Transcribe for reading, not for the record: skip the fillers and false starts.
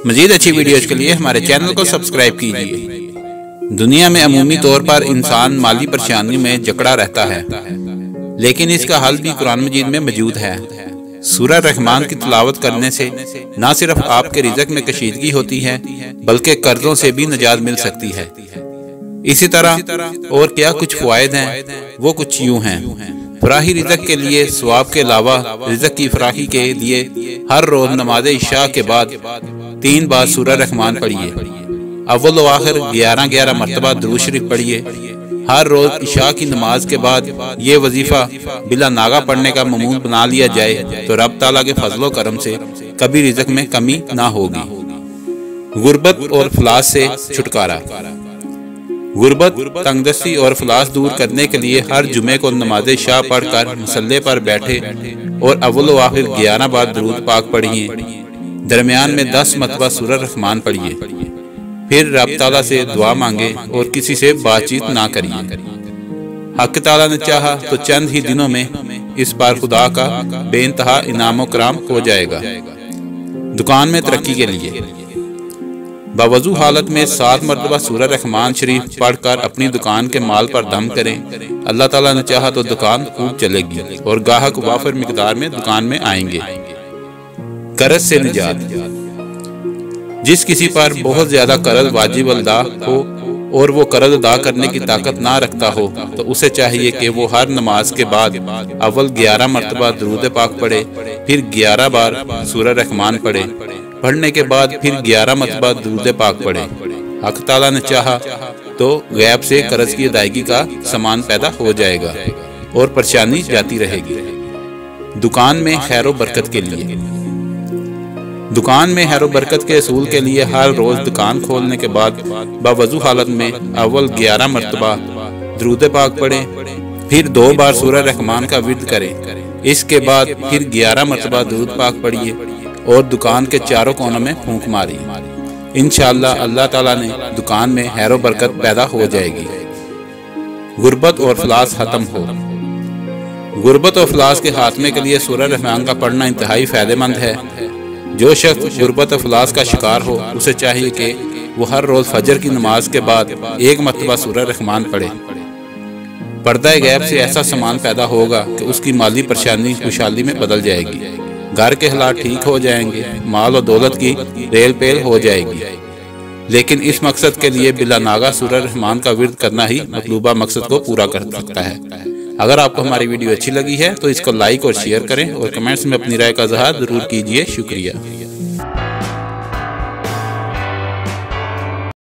मजीद अच्छी वीडियोज के लिए हमारे चैनल को सब्सक्राइब कीजिए। दुनिया में अमूमी तौर पर इंसान माली परेशानी में जकड़ा रहता है, लेकिन इसका हल भी कुरान मजीद में मौजूद है। सूरह रहमान की तिलावत करने से न सिर्फ आपके रिज़्क में कशीदगी होती है, बल्कि कर्जों से भी निजात मिल सकती है। इसी तरह और क्या कुछ फ़वाइद हैं, वो कुछ यूँ हैं। फराही रिज़्क के लिए सवाब के अलावा रिज़्क की फराही के लिए हर रोज़ नमाज इशा के बाद 3 बार सूरह रहमान पढ़िए। अव्वल व आखिर 11-11 मरतबा दुरूद शरीफ पढ़िए। हर रोज़ इशा की नमाज के बाद ये वजीफ़ा बिला नागा पढ़ने का मामूल बना लिया जाए तो रब ताला के फजलो करम से कभी रिज़्क में कमी ना होगी। गुर्बत और फलास से छुटकारा। गुर्बत, तंगदस्ती और फलास दूर करने के लिए हर जुमे को नमाज शाह पढ़कर मुसल्ले पर बैठे और अव्वल व आखिर 11 बार दुरूद पाक पढ़िए। दरमियान में 10 मरतबा सूरह रहमान पढ़िए। फिर रब ताला से दुआ मांगे और किसी से बातचीत ना करिए। हक ताला ने चाहा तो चंद ही दिनों में इस बार खुदा का बेइंतहा इनाम कराम हो जाएगा। दुकान में तरक्की के लिए बावजू हालत में 7 मरतबा सूरह रहमान शरीफ पढ़कर अपनी दुकान के माल पर दम करें। अल्लाह ताला ने चाहा तो दुकान खूब चलेगी और ग्राहक वाफिर मिकदार में दुकान में आएंगे। कर्ज से निजात। जिस किसी पर बहुत ज्यादा कर्ज वाजिब अदा हो और वो कर्ज अदा करने की ताकत ना रखता हो तो उसे चाहिए कि वो हर नमाज के बाद अव्वल 11 मरतबा दुरूद पाक पढ़े, फिर 11 बार सूरह रहमान पढ़े, पढ़ने के बाद फिर 11 मरतबा दुरूद पाक पढ़े। हक ताला ने चाहा तो गैब से कर्ज की अदायगी का सामान पैदा हो जाएगा और परेशानी जाती रहेगी। दुकान में खैर व बरकत के लिए। दुकान में खैर व बरकत के असूल के लिए हर रोज दुकान खोलने के बाद बावजू हालत में अव्वल 11 मरतबा दुरूद पाक पढ़े, फिर 2 बार सूरह रहमान का विर्द करें। इसके बाद फिर 11 मरतबा दुरूद पाक पढ़िए और दुकान के चारों कोनों में फूंक मारिए। इंशाअल्लाह अल्लाह ताला ने दुकान में खैर व बरकत पैदा हो जाएगी। गुर्बत और फलास खत्म हो। गुर्बत और फलास के खात्मे के लिए सूरह रहमान का पढ़ना इंतहाई फायदेमंद है। जो शख्स गुर्बत और फलास का शिकार हो उसे चाहिए कि वो हर रोज फजर की नमाज के बाद 1 मरतबा सूरह रहमान पढ़े। पर्दा गैब से ऐसा सामान पैदा होगा कि उसकी माली परेशानी खुशहाली में बदल जाएगी। घर के हालात ठीक हो जाएंगे, माल और दौलत की रेल पेल हो जाएगी। लेकिन इस मकसद के लिए बिला नागा सूरह रहमान का विर्द करना ही मतलूबा मकसद को पूरा कर सकता है। अगर आपको हमारी वीडियो अच्छी लगी है तो इसको लाइक और शेयर करें और कमेंट्स में अपनी राय का इज़हार जरूर कीजिए। शुक्रिया।